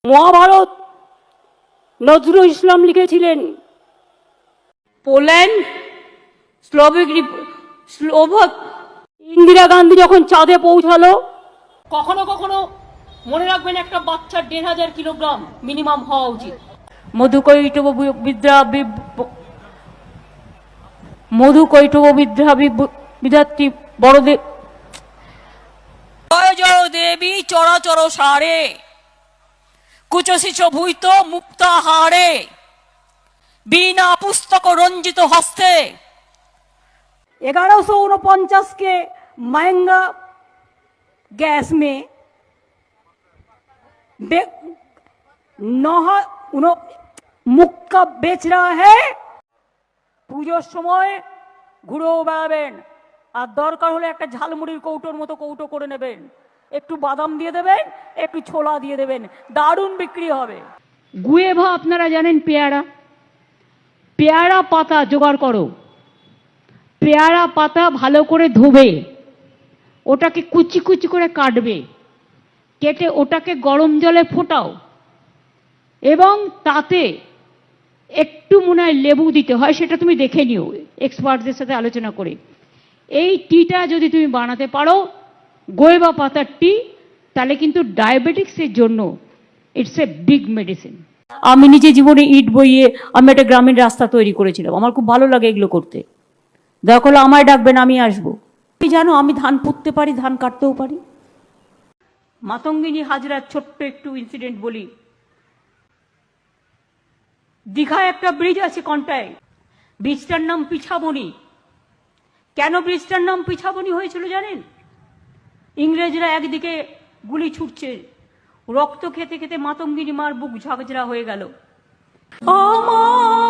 মহাভারত নজরুল ইসলাম লিখেছিলেন। Poland, Slovak, Indira Gandhi যখন চাঁদে পৌঁছালো, কখনো কখনো মনে রাখবেন একটা বাচ্চার ১,৫০০ কিলোগ্রাম মিনিমাম হওয়া উচিত। বিধাত্রী বড়দেব। জয় জয় দেবী চরাচর সারে, কুচশিচ ভূত মুক্তাহারে, বিনা पुस्तक रंजित हस्ते। 1149 के महंगा गैस में मुक्का बेच रहा है। পুজোর সময় ঘুরেও বেড়াবেন, আর দরকার হলে একটা ঝালমুড়ির কৌটোর মতো কৌটো করে নেবেন, একটু বাদাম দিয়ে দেবেন, একটু ছোলা দিয়ে দেবেন, দারুণ বিক্রি হবে। গুয়েভা আপনারা জানেন, পেয়ারা, পেয়ারা পাতা জোগাড় করো, পেয়ারা পাতা ভালো করে ধোবে, ওটাকে কুচি কুচি করে কাটবে, কেটে ওটাকে গরম জলে ফোটাও এবং তাতে একটু মনে হয় লেবু দিতে হয়, সেটা তুমি দেখে নিও এক্সপার্টদের সাথে আলোচনা করে। এই টিটা যদি তুমি বানাতে পারো, গোয়েভা পাতার টি, তাহলে কিন্তু ডায়াবেটিক্সের জন্য ইটস এ বিগ মেডিসিন। আমি নিজে জীবনে ইট বইয়ে আমি একটা গ্রামীণ রাস্তা তৈরি করেছিলাম, আমার খুব ভালো লাগে এগুলো করতে। দরকার হলে আমায় ডাকবেন, আমি আসবো। তুমি জানো আমি ধান পুঁততে পারি, ধান কাটতেও পারি। মাতঙ্গিনী হাজরার ছোট্ট একটু ইনসিডেন্ট বলি। দীঘায় একটা ব্রিজ আছে কন্টায়, ব্রিজটার নাম পিছাবনি। কেন ব্রিজটার নাম পিছাবনি হয়েছিল জানেন? ইংরেজরা একদিকে গুলি ছুটছে, রক্ত খেতে খেতে মাতঙ্গিনী মার বুক ঝাঁঝরা হয়ে গেল। আমার